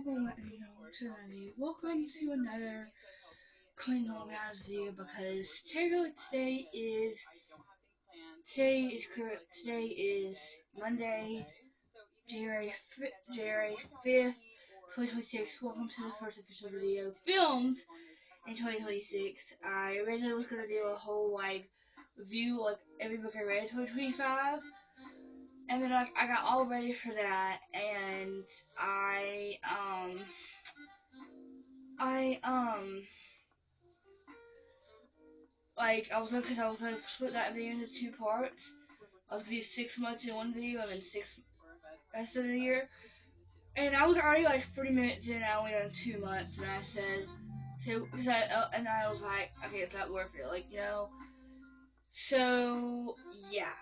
welcome to another clean organized video because today is Monday, January 5th, 2026. Welcome to the first official video filmed in 2026. I originally was gonna do a whole review every book I read in 2025. And then I got all ready for that, and I was gonna split that video into two parts. I was gonna do 6 months in one video and then 6 rest of the year. And I was already 30 minutes in, I only done 2 months, and I said, and I was like, okay, it's not worth it, So yeah,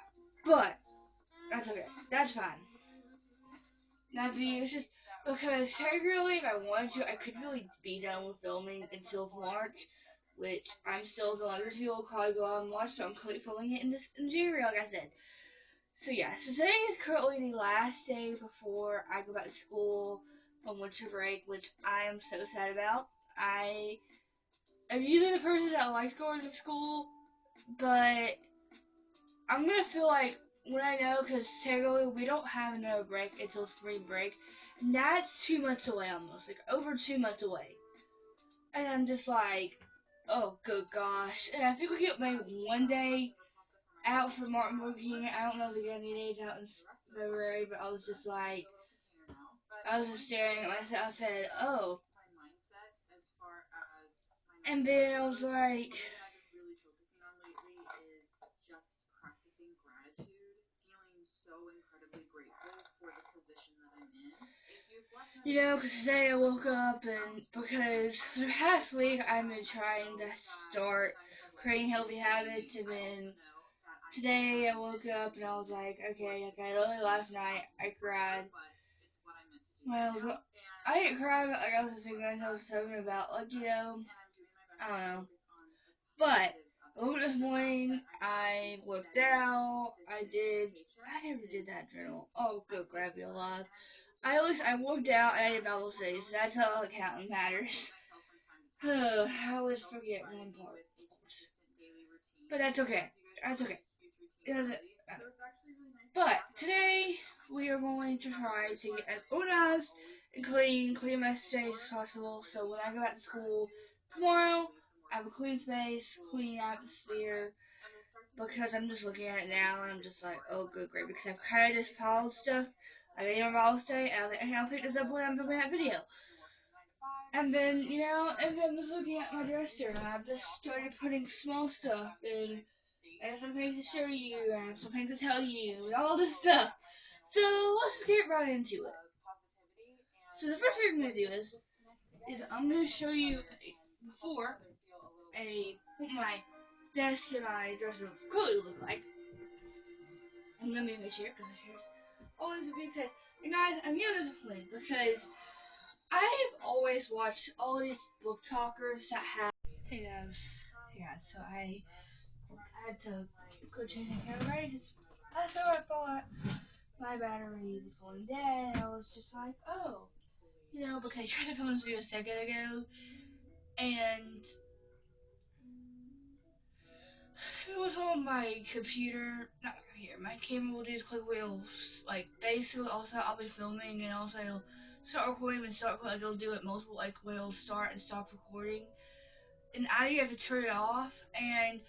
but that's okay. That's fine. That video is just because technically, if I wanted to, I could really be done with filming until March, which I'm still going to do. I'll probably go out and watch, so I'm currently filming it in January, like I said. So yeah, so today is currently the last day before I go back to school from winter break, which I am so sad about. I'm usually the person that likes going to school, but I'm gonna feel like when I know, because technically we don't have another break until spring break, and that's 2 months away almost, over 2 months away. And I'm just like, oh good gosh. And I think we get maybe one day out for Martin Luther King. I don't know if we get any days out in February, but I was just staring at myself. I said, oh. And then I was like, because today I woke up and because for the past week I've been trying to start creating healthy habits, and then today I woke up and I was like, okay, only last night I cried. Well, I didn't cry, but I was just thinking I was talking about, I don't know. But I woke up this morning, I worked out, I never did that journal. Oh, good, grab me alive. I worked out and I did Bible studies, so that's how counting matters. I always forget one part, but that's okay. That's okay. It doesn't matter. But today we are going to try to get as organized and clean my space as possible. So when I go back to school tomorrow, I have a clean space, clean atmosphere. Because I'm just looking at it now and I'm just like, oh good great, because I've kind of just piled stuff. I made on Bible study, and I was like, okay, I'll pick this up when I'm filming that video. And then, and then just looking at my dresser, and I've just started putting small stuff in. I have some things to show you, and I have some things to tell you, and all this stuff. So let's get right into it. So the first thing I'm going to do is I'm going to show you what my desk and my dresser currently look like. I'm going to move my chair because the chair's always a big head. And guys, I'm here disciplined because I've always watched all these book talkers that have. Hey guys, so I had to go change the camera because that's what I thought. My battery was going dead, and I was just like, oh, because I tried to film this video a second ago, and it was on my computer, not computer, my camera will do click wheels, basically also I'll be filming and also start recording and start recording, it'll do it multiple, will start and stop recording, and I have to turn it off, and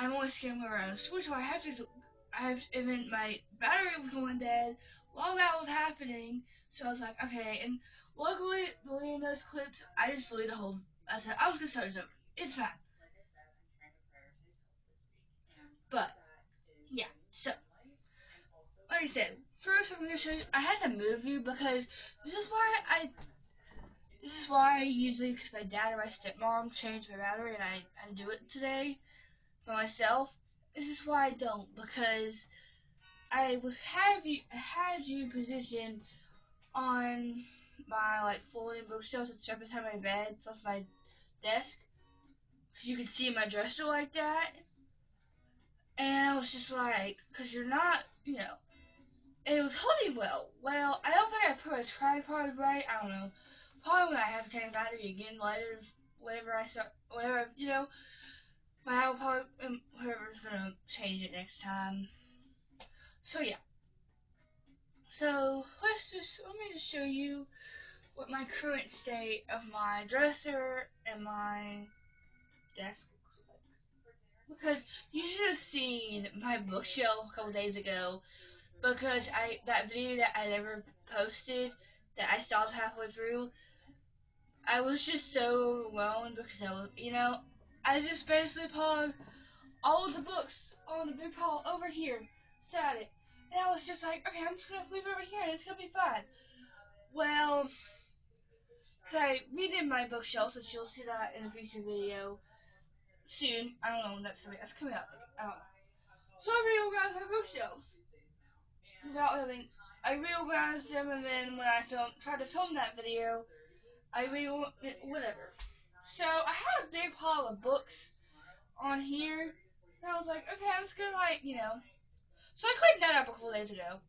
I'm always scamming around a switch, so and then my battery was going dead while that was happening, so I was like, okay, and luckily, deleting those clips, I just deleted the whole, I said, I was gonna start this over, it's fine. But, yeah, so, like I said, first I'm gonna show you, I had to move you because this is why I usually, because my dad or my stepmom changed my battery and I do it today for myself. This is why I don't, because I had you positioned on my folding bookshelf that's right beside my bed, plus my desk, so you could see my dresser like that. And I was just like, because you're not, and it was holding well. Well, I don't think I put a tripod right. I don't know. probably when I have to take it back to you again later, whenever I start, whatever, you know, I'll probably, whoever's gonna change it next time. So yeah. So let me just show you what my current state of my dresser and my desk looks like. Because you should have seen my bookshelf a couple days ago. Because that video that I never posted, that I stopped halfway through, I was just so overwhelmed because I was, I just basically pulled all of the books on the big pile over here, sat it, and I was just like, okay, I'm just gonna leave it over here and it's gonna be fine. Well, so I redid my bookshelf, which you'll see that in a future video soon. I don't know when that's coming out. I don't know. So I reorganized my bookshelves. I reorganized them, and then when I tried to film that video, whatever. So I had a big pile of books on here, and I was like, okay, I'm just gonna So I cleaned that up a couple days ago,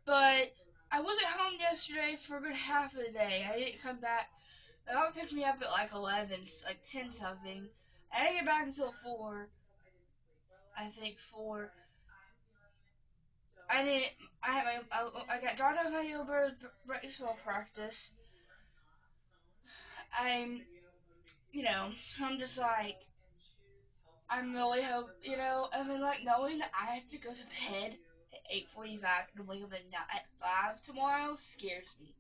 but I wasn't home yesterday for a good half of the day. I didn't come back. My mom picked me up at like 11, like 10 something. I didn't get back until 4. I think 4. I didn't. I got dropped off my Uber baseball practice. I'm just like, I'm really I mean, like, knowing that I have to go to bed at 8:45 and wake up at 5 tomorrow scares me.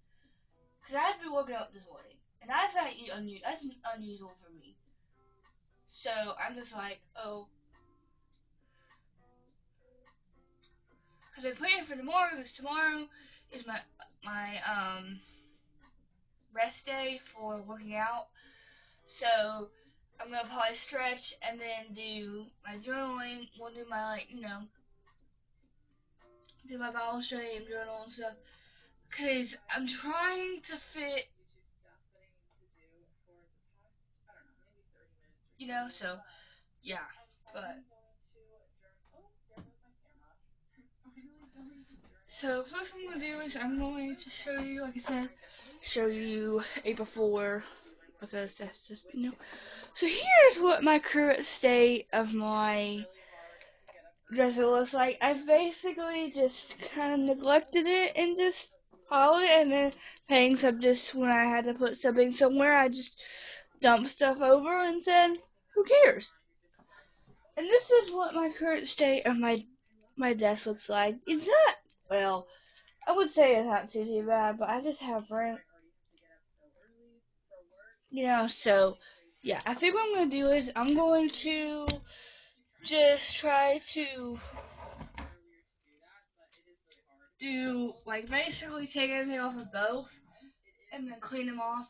Because I have been woken up this morning, and that's unusual for me. So, I'm just like, oh. Because I plan for tomorrow, because tomorrow is my rest day for working out. So, I'm going to probably stretch and then do my journaling. We'll do my, do my Bible study and journal and stuff. Because I'm trying to fit, so, yeah. But, so first I'm going to do is I'm going to show you, like I said, show you a before, because that's just, So here's what my current state of my dresser looks like. I've basically just kind of neglected it and just hauled it, and then things have just, when I had to put something somewhere, I just dumped stuff over and said, who cares? And this is what my current state of my desk looks like. It's not, well, I would say it's not too bad, but I just have rent, so, yeah, I think what I'm going to do is I'm going to just try to do, like, basically take everything off of both and then clean them off.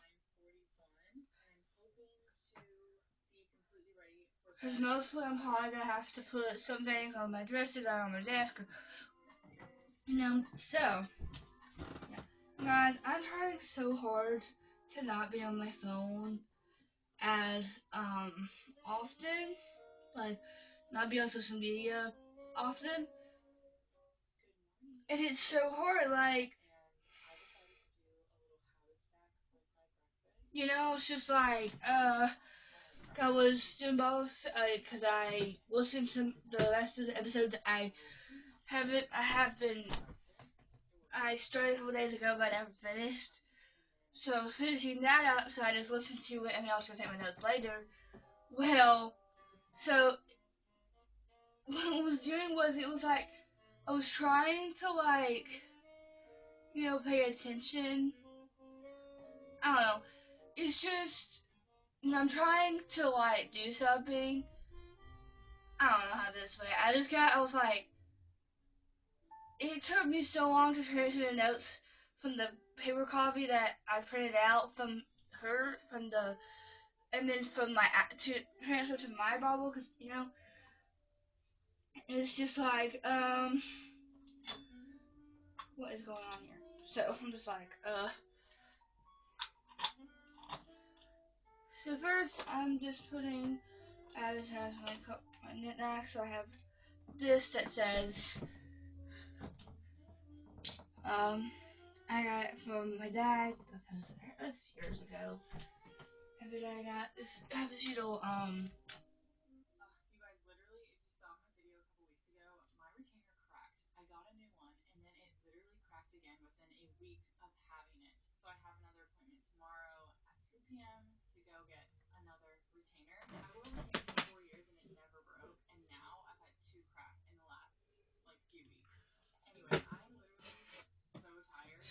Because mostly I'm probably going to have to put some things on my dresser that are on my desk. So, guys, I'm trying so hard to not be on my phone as often, like, not be on social media often. And it's so hard, like, it's just like, I was doing both, because I listened to the rest of the episodes I started a couple days ago, but I never finished. So, finishing that out, so I just listened to it, and I was going to take my notes later. Well, so, what I was doing was, it was like, I was trying to, like, pay attention. I don't know. It's just, when I'm trying to, like, do something, I don't know how to explain it. I was like, it took me so long to transfer the notes from the paper copy that I printed out from her, and then to transfer to my Bible, because, it's just like, what is going on here? So, I'm just like, so first, I'm just putting, I just have my knickknacks, so I have this that says, I got it from my dad, because That's years ago. And then I got this little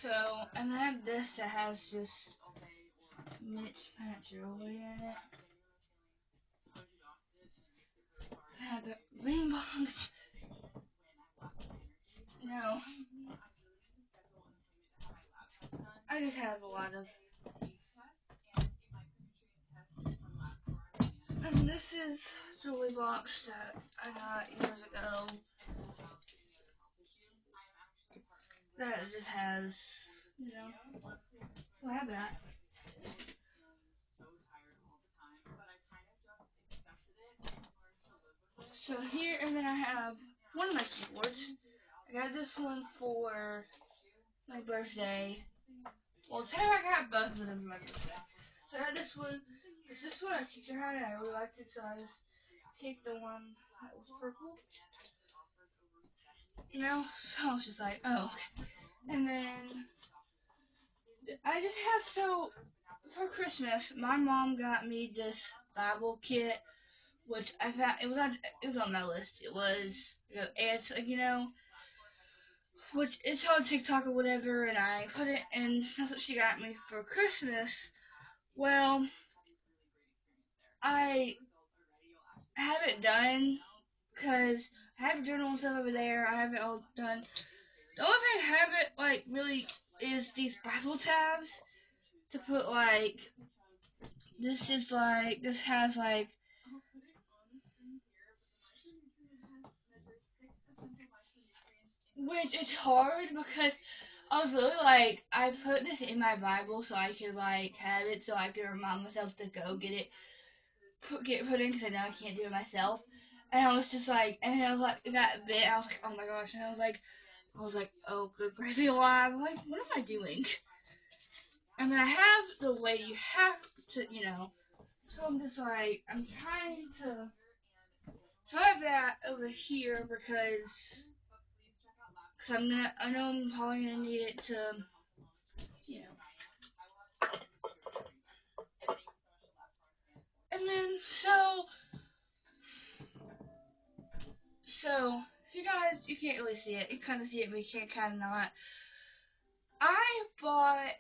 so, and then I have this that has just Mitch jewelry in it. I have a ring box. No. I just have a lot of. And this is jewelry box that I got years ago. That just has, I have that. So here, and then I have one of my keyboards. I got this one for my birthday. Well, technically I got both of them for my birthday. So I had this one, because this one a teacher had, and I really liked it, so I just picked the one that was purple. So I was just like, oh. And then, I just have, for Christmas, my mom got me this Bible kit, which I thought, it was on my list. It was, it's, which it's on TikTok or whatever, and I put it, and that's what she got me for Christmas. Well, I have it done, because I have journal and stuff over there. I have it all done. The only thing I haven't, really, is these Bible tabs to put, this has, which is hard, because I was really, I put this in my Bible so I could, have it so I could remind myself to go get it put in, because I know I can't do it myself. And I was just and I was that bit, I was like, oh my gosh, and I was like, oh, good crazy alive. I'm like, what am I doing? And then I have the way you have to, so I'm just I'm trying to, so I have that over here, because I know I'm probably gonna need it to, you know. And then, so, you guys, you can't really see it. You kind of see it, but you can't kind of not. I bought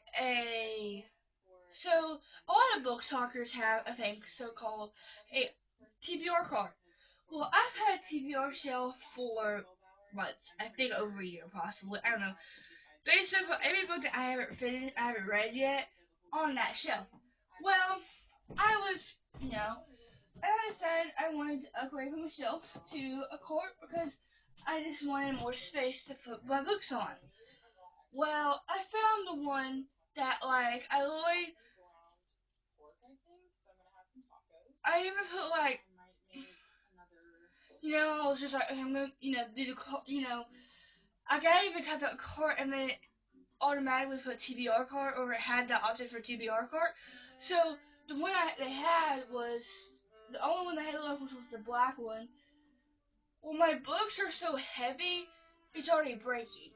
so a lot of book talkers have a thing so-called a TBR card. Well, I've had a TBR shelf for months. I think over a year, possibly. I don't know. Basically, every book that I haven't read yet, on that shelf. Well, I was, I decided I wanted to upgrade from a shelf to a cart, because I just wanted more space to put my books on. Well, I found the one that, I even put, I was just I'm gonna, do the, I got even type out cart, and then it automatically put TBR cart, or it had that option for TBR cart. So, the one they had was, the only one they had left was the black one. Well, my books are so heavy, it's already breaking.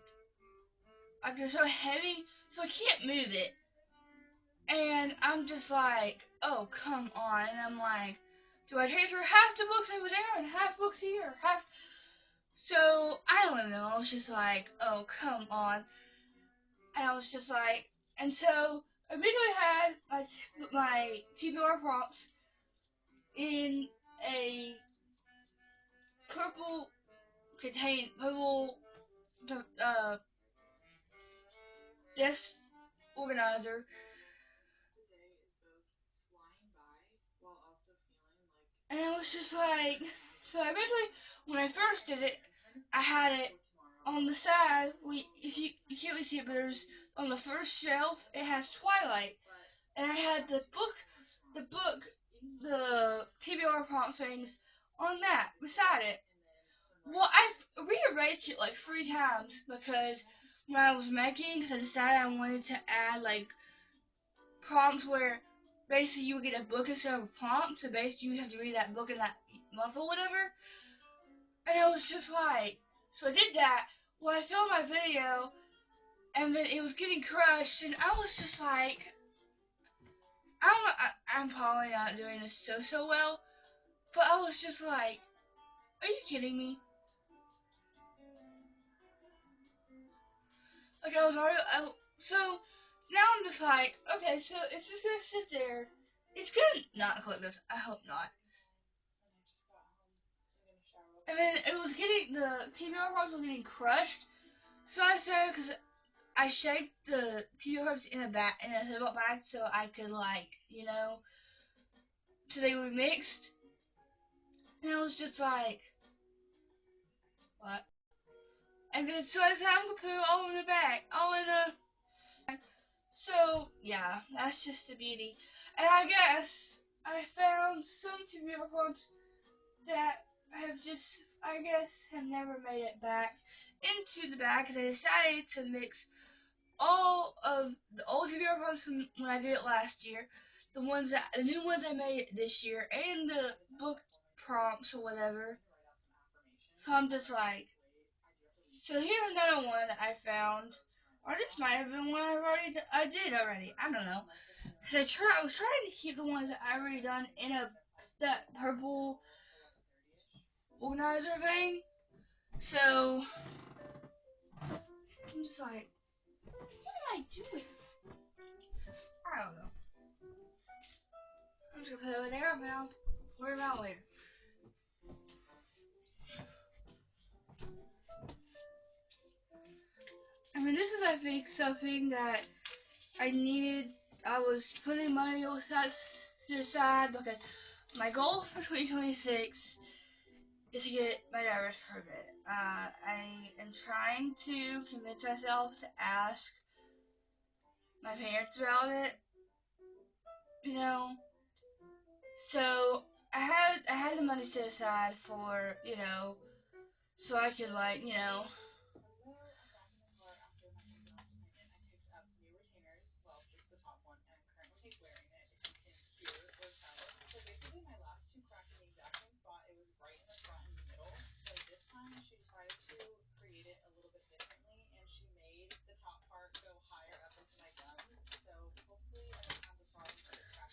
They're so heavy, so I can't move it. And I'm just like, oh, come on. And I'm like, do I transfer half the books over there and half books here? So, I don't know. I was just like, oh, come on. And I was just like, and so, I originally had my TBR prompts in a purple desk organizer. And I was just like, so eventually, when I first did it, I had it on the side. If you can't really see it, but there's on the first shelf, it has Twilight, and I had the TBR prompt things on that beside it. Well, I rearranged it 3 times, because when I was making, because I decided I wanted to add prompts where basically you would get a book instead of a prompt, so basically you have to read that book in that month or whatever. And I was just like, so I did that. Well, I filmed my video, and then it was getting crushed, and I was just like, I'm probably not doing this so well, but I was just like, are you kidding me? Like, so now I'm just like, okay, so it's just gonna sit there. It's gonna not click this. I hope not. And then it was getting, the TBR parts was getting crushed. So I said, because I shaped the TBR parts in a zip-up bag so I could, like, you know, so they were mixed. And I was just like, what? And then so I said, I'm gonna put it all in the bag, all in a. So yeah, that's just the beauty. And I guess I found some TBR parts that have just, I guess, have never made it back into the bag, because I decided to mix all of the old TBR parts from when I did it last year, the new ones I made this year, and the book prompts or whatever. So I'm just like, so here's another one that I found, or this might have been one I did already. I don't know. So I was trying to keep the ones that I already done in that purple organizer thing. So I'm just like, what am I doing? I don't know. I'm just gonna put it over there, but I'll worry about it later. I mean, this is, I think, something that I needed. I was putting money aside to the side because my goal for 2026 is to get my driver's permit. I am trying to convince myself to ask my parents about it, you know. So I had the money set aside for, you know, so I could, like, you know.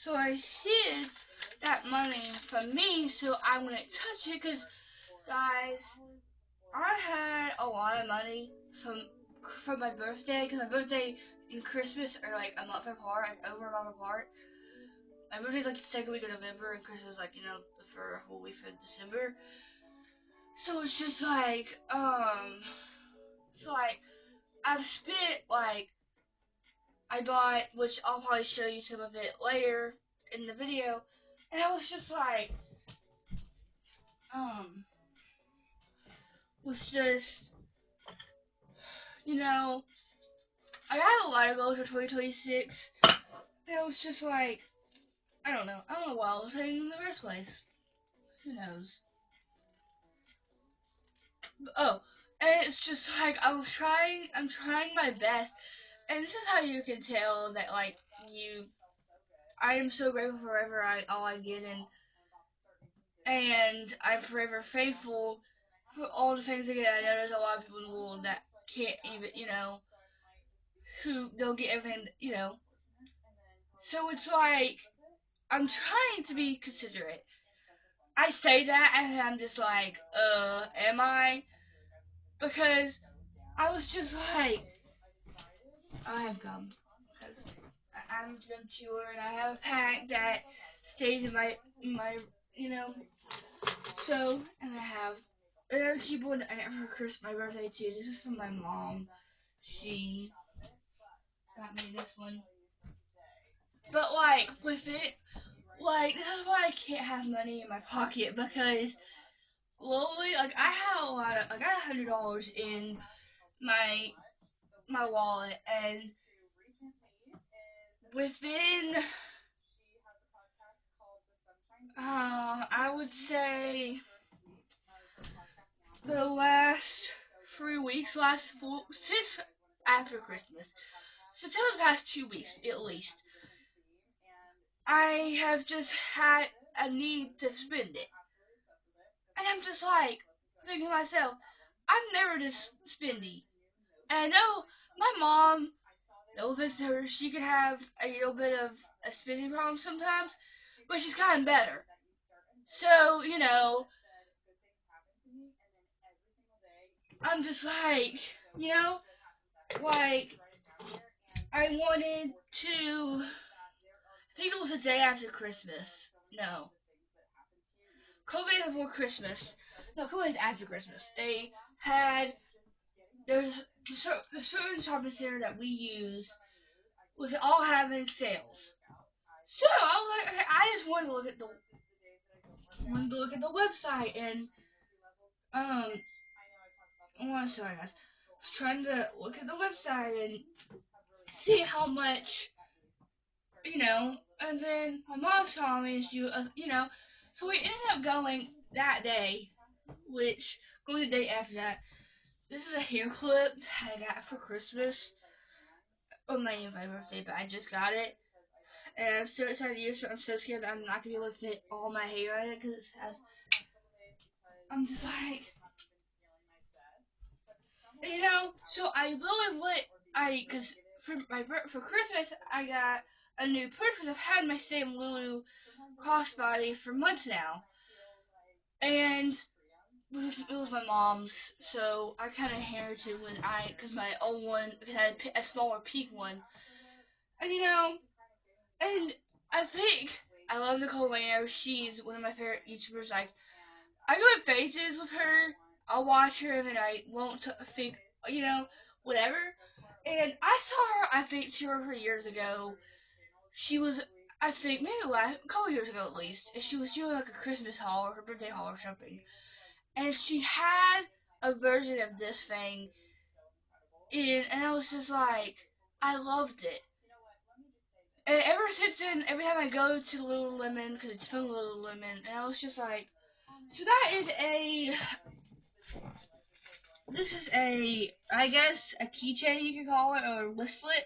So I hid that money from me so I wouldn't touch it, because, guys, I had a lot of money from my birthday, because my birthday and Christmas are like a month apart, like over a month apart. My birthday's like the second week of November, and Christmas is like, you know, for a whole week of December. So it's just like, so like, I've spent, like, I bought, which I'll probably show you some of it later in the video, and I was just like, was just, you know, I got a lot of goals for 2026, and I was just like, I don't know why I was saying in the first place. Who knows? Oh, and it's just like, I'm trying my best, and this is how you can tell that, like, I am so grateful for all I get, and I'm forever faithful for all the things I get. I know there's a lot of people in the world that can't even, you know, who don't get everything, you know. So it's like, I'm trying to be considerate. I say that and I'm just like, am I? Because I was just like, I have gum. Because I'm a gum chewer, and I have a pack that stays in my, you know. So, and I have another keyboard I got for Christmas, my birthday too. This is from my mom. She got me this one. But like, with it, like, this is why I can't have money in my pocket, because slowly, like, I had I got $100 in my wallet, and within, I would say the last 3 weeks, since after Christmas, so tell the past 2 weeks at least, I have just had a need to spend it. And I'm just like, thinking to myself, I'm never this spendy. And I know my mom, the oldest her, she could have a little bit of a spending problem sometimes, but she's gotten better. So, I'm just like, you know, like, I wanted to, I think it was the day after Christmas. No, COVID before Christmas. No, COVID after Christmas. They had, there's the certain shopping center that we use was all having sales. So I was like, okay, I just wanted to look at the website and um, oh, sorry guys, I was trying to look at the website and see how much, and then my mom saw me and she, so we ended up going that day, which going the day after that. This is a hair clip I got for Christmas on my birthday, but I just got it. And I'm so excited to use it. I'm so scared that I'm not gonna be able to fit all my hair on it because it has. I'm just like, So I really lit. Cause for Christmas I got a new purse because I've had my same Lulu crossbody for months now, and it was my mom's, so I kind of inherited cause my old one had a smaller pink one, and and I think I love Nicole Wayne. She's one of my favorite YouTubers. Like, I go in phases with her. I'll watch her and then I won't think, whatever. And I saw her, I think 2 or 3 years ago. She was, I think, maybe a couple years ago at least. And she was doing like a Christmas haul or her birthday haul or something. And she had a version of this thing, and I was just like, I loved it. And ever since then, every time I go to Lululemon, because it's from Lululemon, and I was just like, so that is this is I guess, a keychain you could call it, or a wristlet.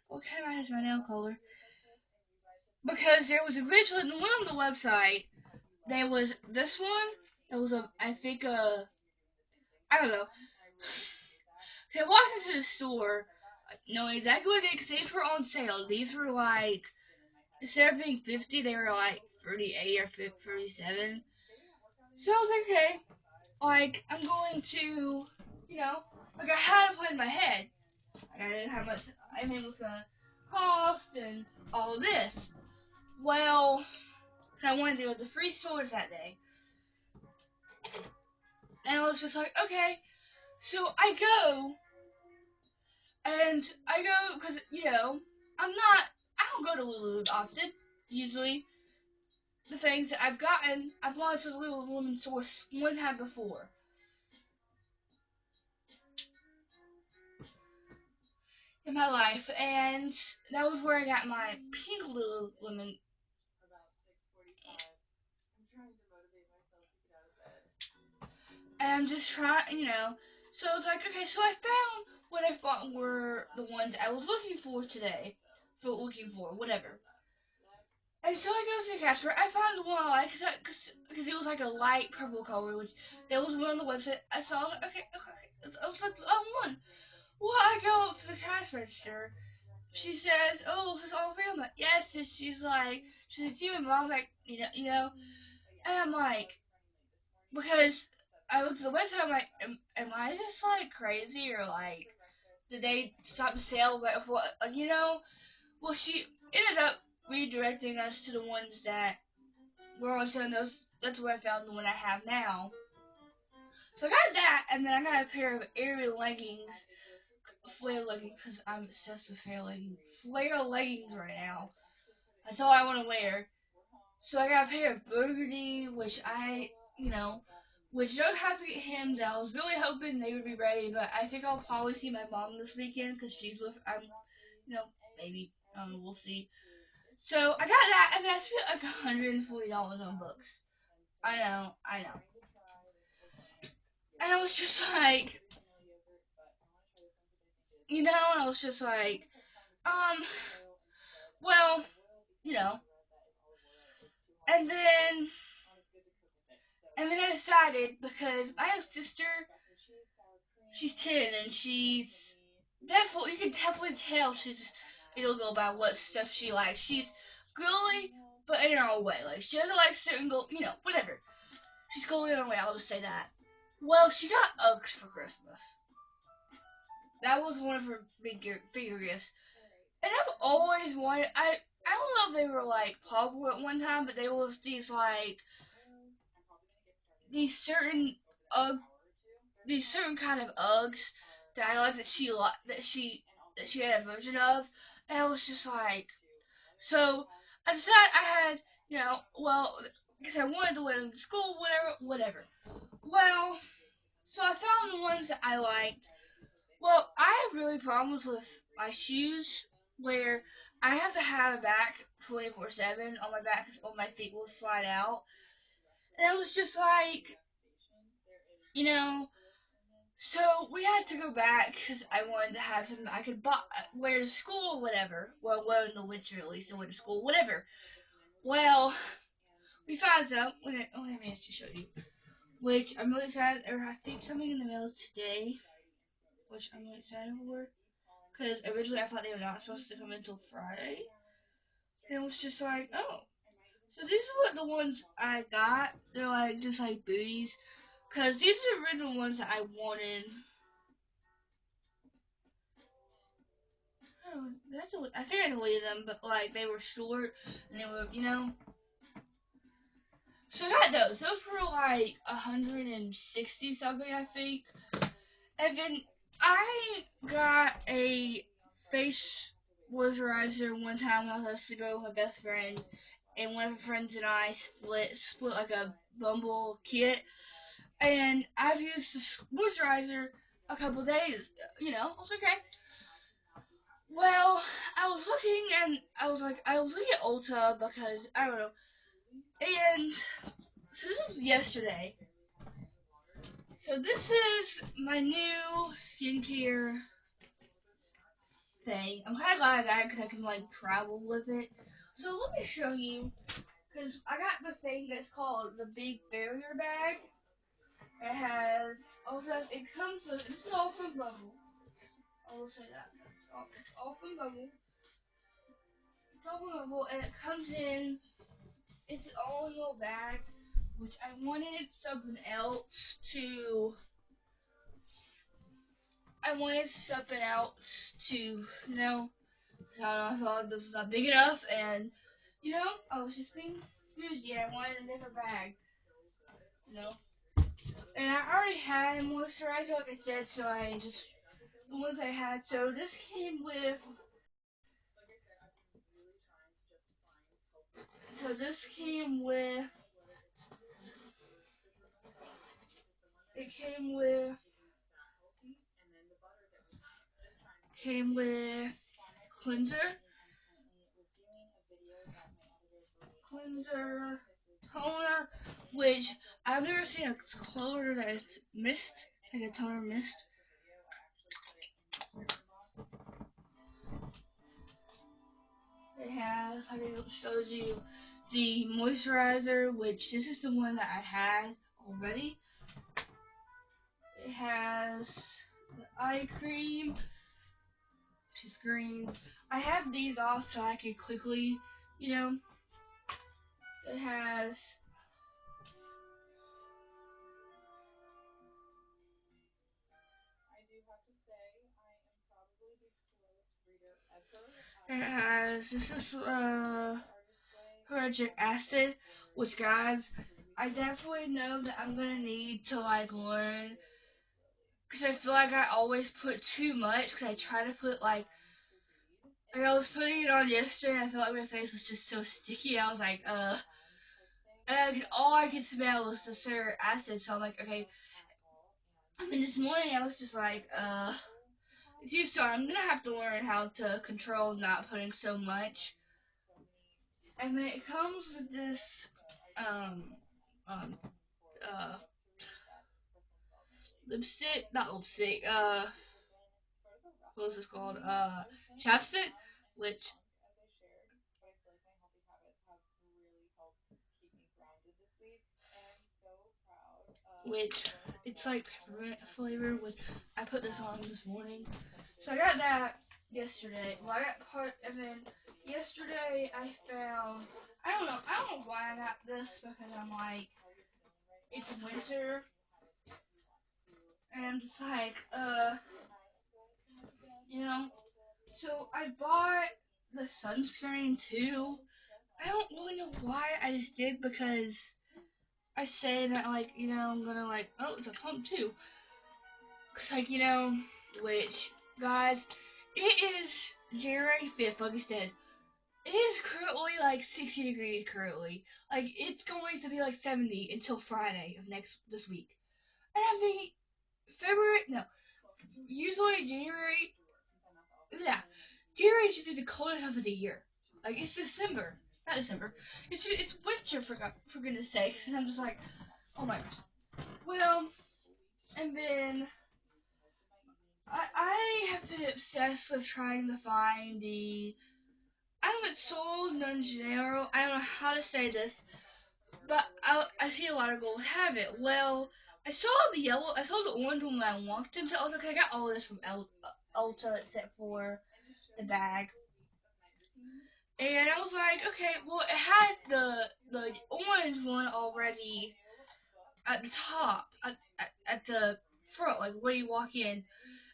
What kind of is my nail color? Because there was originally the one on the website, there was this one, it was I think, I don't know. So I walked into the store, knowing exactly what they, because these were on sale. These were like, instead of being 50, they were like 38 or 37. So I was like, okay, like, I'm going to, like, I had a plan in my head. Like, I didn't know how much everything was going to cost and all this. Well, I wanted to go to 3 stores that day. And I was just like, okay. So I go, because, I don't go to Lulu often, usually. The things that I've gone to the Lululemon store one time before. In my life, and that was where I got my pink Lululemon. And I'm just trying, So it's like, okay, so I found what I thought were the ones I was looking for today. So looking for, whatever. And so I go to the cash I found the one I like, because it was like a light purple color, which there was one on the website. I saw, okay, I was like, oh, one. Well, I go up to the cash register. She says, oh, is this all real? I'm like, yes. And she's like, you and mom's like, and I'm like, because I looked at the website, I'm like, am I just like crazy, or like, did they stop the sale? But what, Well, she ended up redirecting us to the ones that were on sale. That's where I found the one I have now. So I got that, and then I got a pair of airy leggings, flare leggings, because I'm obsessed with flare leggings right now. That's all I want to wear. So I got a pair of burgundy, which don't have to get hemmed. I was really hoping they would be ready, but I think I'll probably see my mom this weekend because she's with. Maybe. We'll see. So I got that, and I spent like $140 on books. I know. And I was just like, I was just like, well, you know, And then I decided, because my sister, she's 10 and she's definitely, you can definitely tell she's it'll go by what stuff she likes. She's girly, but in her own way. Like, she doesn't like certain whatever. She's girly in her own way, I'll just say that. Well, she got Uggs for Christmas. That was one of her bigger gifts. And I've always wanted, I don't know if they were like popular at one time, but they was these like these certain Ugg these certain kind of Uggs that I like that she had a version of, and I was just like, so I decided I had, because I wanted to wear them to school, whatever. Well, so I found the ones that I liked. Well, I have really problems with my shoes where I have to have a back 24/7 on my back, or my feet will slide out, and I was just like, you know, so we had to go back because I wanted to have something I could wear to school, whatever. Well, wear in the winter at least, and wear to school, whatever. Well, we found out. Let me just show you. Which I'm really excited. Or I think something in the mail today, which I'm really excited for. Because originally I thought they were not supposed to come until Friday, and it was just like, oh. So these are what the ones I got. They're like just like booties. Because these are the original ones that I wanted. Oh, I think I deleted them, but like they were short and they were, So I got those. Those were like 160 something, I think. And then I got a face moisturizer one time when I was supposed to go with my best friend, and one of her friends and I split like a bumble kit. And I've used this moisturizer a couple days. It was okay. Well, I was looking and I was looking at Ulta because I don't know. And so this is yesterday. So this is my new skincare thing. I'm kind of glad I got it because I can like travel with it. So let me show you, because I got the thing that's called the Big Barrier Bag. It has it comes with, this is all from Bubble. I will say that. It's all from Bubble. It's all from Bubble, and it comes in. It's all in a little bag, which I wanted something else to. I wanted something else to, I thought this was not big enough, and, I was just being bougie. I wanted a different bag, And I already had a moisturizer, like I said, so the ones I had, so this came with, so this came with, it came with cleanser, toner, which I've never seen a toner that is mist, like a toner mist. It has, I think it shows you the moisturizer, which this is the one that I had already. It has the eye cream, which is green. I have these off so I can quickly, it has this is Orgic acid, which guys, I definitely know that I'm gonna need to like learn, because I feel like I always put too much, because I try to put like I was putting it on yesterday and I felt like my face was just so sticky. I was like, and all I could smell was the citric acid, so I'm like, okay. And then this morning I was just like, so I'm gonna have to learn how to control not putting so much. And then it comes with this, um, um, uh, not lipstick, what was this called? Chapstick, which which it's like peppermint flavor, which I put this on this morning. So I got that yesterday. Well, I got part, and then yesterday I found, I don't know why I got this, because I'm like, it's winter, and I'm just like, you know, so I bought the sunscreen too. I don't really know why I just did, because I say that, like, you know, I'm gonna, like, oh, it's a pump too. Cause, like, you know, which, guys, it is January 5th, like I said. It is currently, like, 60 degrees currently. Like, it's going to be, like, 70 until Friday of this week. And I'm thinking, usually January, yeah, January should be the coldest of the year. Like, it's December. Not December. It's winter, for goodness sakes. And I'm just like, oh my gosh. Well, and then I have been obsessed with trying to find I don't know, it's sold non genero. I don't know how to say this, but I see a lot of people have it. Well, I saw the orange one when I walked into Ulta. Okay, I got all of this from Ulta except for the bag. And I was like, okay, well, it had the orange one already at the top, at the front, like where you walk in.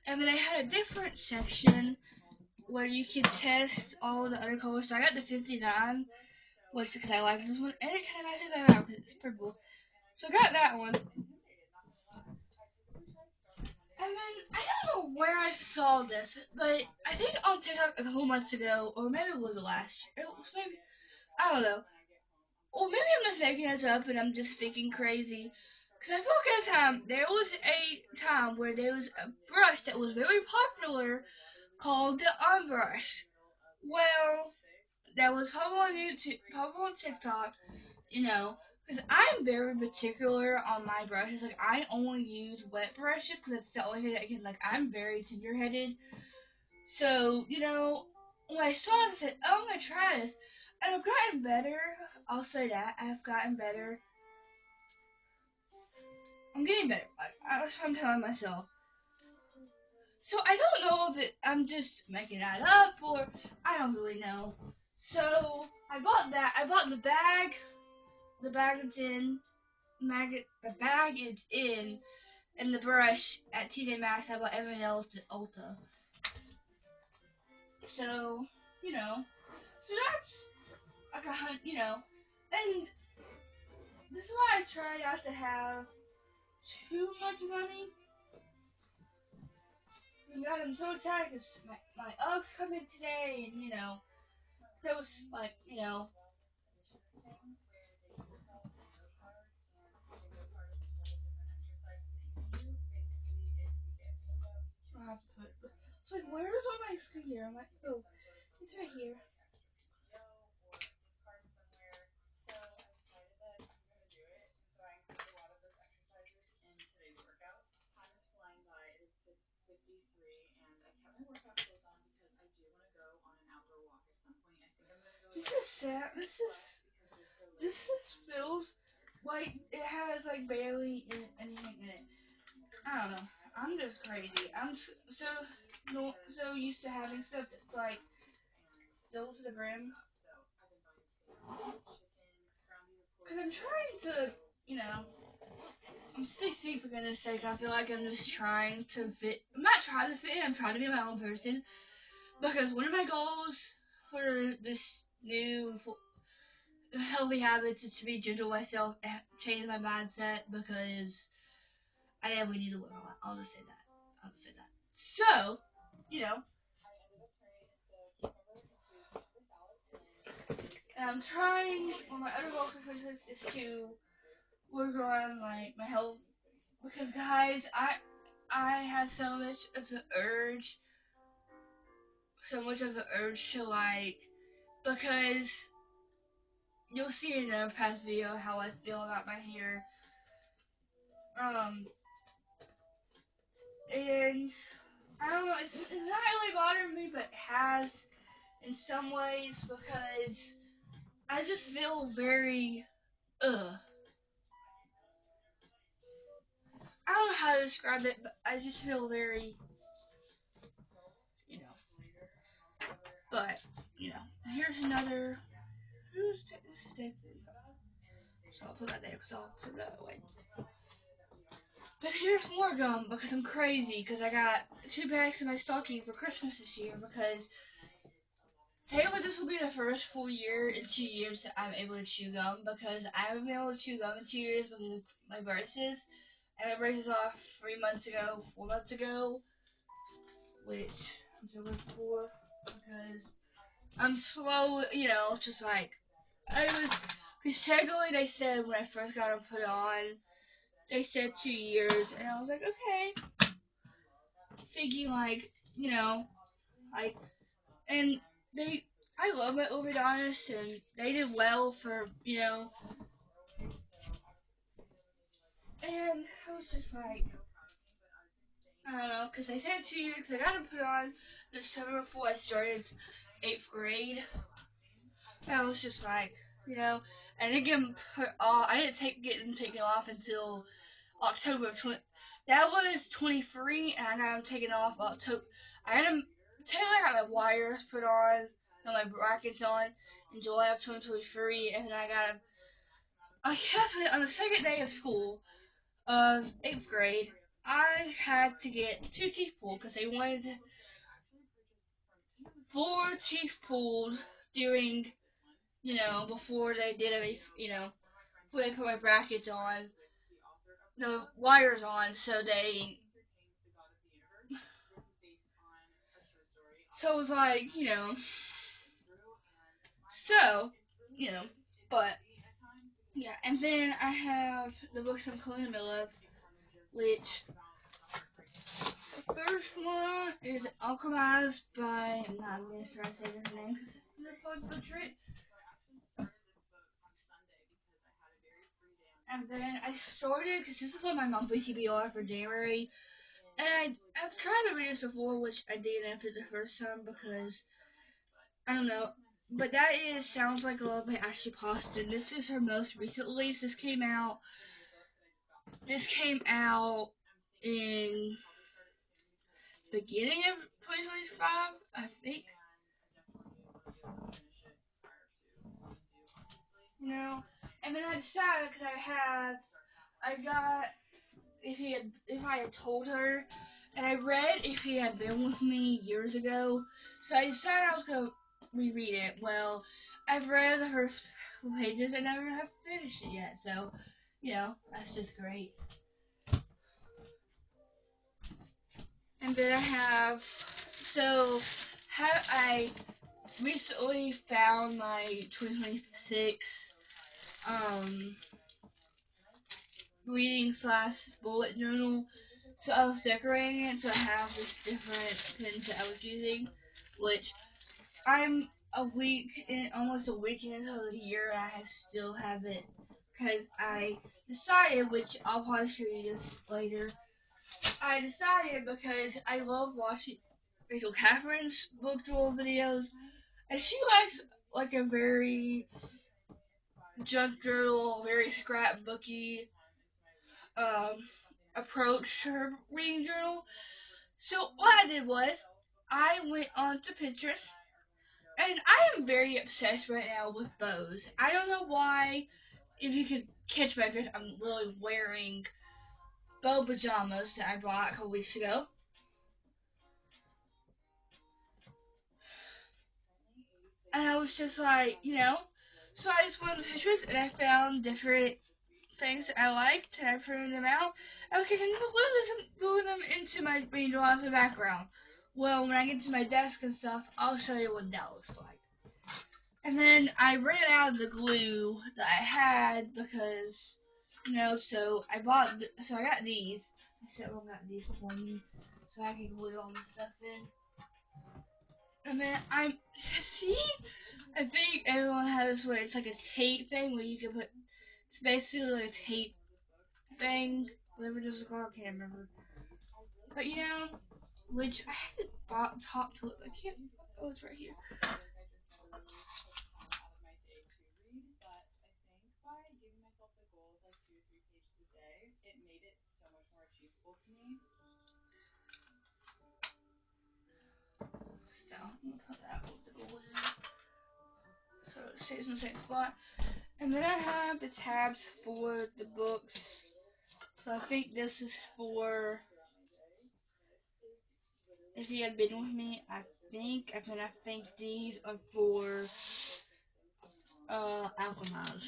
And then I had a different section where you can test all the other colors. So I got the 59, which because I like this one, and it kind of matches that out because it's purple. So I got that one. And then I don't know where I saw this, but I think on TikTok a couple months ago, or maybe it was last year. It was maybe, I don't know. Or maybe I'm just making this up and I'm just thinking crazy. Because I feel like at a time, there was a time where there was a brush that was very popular called the unbrush. Well, that was popular on YouTube, popular on TikTok, you know, because I'm very particular on my brushes. Like, I only use wet brushes because it's the only thing that can, like, I'm very tender-headed. So, you know, when I saw it, I said, oh, I'm going to try this. And I've gotten better. I'll say that. I've gotten better. I'm getting better. That's what I'm telling myself. So I don't know if I'm just making that up or I don't really know. So I bought that. I bought the bag. The bag is in. The bag is in, and the brush at TJ Maxx. I bought everything else at Ulta. So you know, so that's like and this is why I try not to have too much money. God, I'm so tired because my Uggs come in today, and so it's like I have to put. It's like, where is all my skincare? I'm like, oh, it's right here. This is sad. This feels like it has like barely anything in it. I don't know. I'm just crazy. I'm so so used to having stuff that's like filled to the brim. Cause I'm trying to, I'm 16 for goodness sake. I feel like I'm just trying to fit. I'm not trying to fit in. I'm trying to be my own person. Because one of my goals for this new healthy habits is to be gentle with myself and change my mindset because I definitely need to work on it. I'll just say that. So, I'm trying. One of my other goals for Christmas is to work on like my health because guys, I have so much of the urge to like because you'll see in a past video how I feel about my hair. And I don't know, it's not really bothering me, but it has in some ways because I just feel very, ugh. I don't know how to describe it, but I just feel very, you know. But, you know, here's another. Who's this? So I'll put that there because I'll put that away. But here's more gum because I'm crazy because I got 2 bags in my stocking for Christmas this year because Taylor, this will be the first full year in 2 years that I'm able to chew gum because I haven't been able to chew gum in 2 years because of my braces. And my braces off 3 months ago, 4 months ago, which I'm so grateful for because I'm slow, you know, just like because technically they said when I first got them put on, they said 2 years, and I was like, okay, thinking like, you know, like, and I love my orthodontist, and they did well for, you know, and I was just like, I don't know, because they said 2 years, because I got them put on the summer before I started 8th grade, and I was just like, you know, I didn't get them put off, I didn't get them taken off until October 20. That was 23, and I got them taken off October. I had them. Taylor got my wires put on and my brackets on in July of 2023, and then I got them. I kept it on the second day of school of 8th grade. I had to get 2 teeth pulled because they wanted 4 teeth pulled during, you know, before they did every, you know, before they put my brackets on, the wires on, so they. So it was like, you know, so, you know, but, yeah, and then I have the books I'm currently in the middle of, which, the first one is Alchemized by, I'm not going to try to say his name, because I'm going to butcher it, and then I started, because this is on my monthly TBR for January, and I've tried to read this before, which I didn't after the first time, because, I don't know, but that is Sounds Like Love by Ashley Poston. This is her most recent release. This came out in beginning of 2025, I think. You know, and then I decided because I got if I had told her, and I read If He Had Been With Me years ago, so I decided I was gonna reread it. Well, I've read the first pages and never have finished it yet, so you know that's just great. And then I have I recently found my 2026 reading slash bullet journal. So I was decorating it, so I have this different pens that I was using, which I'm almost a week into the year, and I still have it because I decided, which I'll probably show you this later. I decided because I love watching Rachel Catherine's book tour videos, and she likes like a very junk journal, very scrapbooky approach to her reading journal. So what I did was I went on to Pinterest, and I am very obsessed right now with bows. I don't know why. If you could catch my drift, I'm literally wearing bow pajamas that I bought a couple weeks ago. And I was just like, you know, so I just went on Pinterest and I found different things that I liked, and I printed them out. Okay, can you glue them into my green door as a background? Well, when I get to my desk and stuff, I'll show you what that looks like. And then I ran out of the glue that I had because, you know, so I got these. I said, well, I got these for me so I can glue all the stuff in. And then I think everyone has this way, it's like a tape thing where you can put, it's basically like a tape thing, whatever this is called, I can't remember. But you know, which I had to talk to it, I can't, oh, it's right here. stays in the same spot. And then I have the tabs for the books. So I think this is for, if you have been with me, I think these are for alcohols.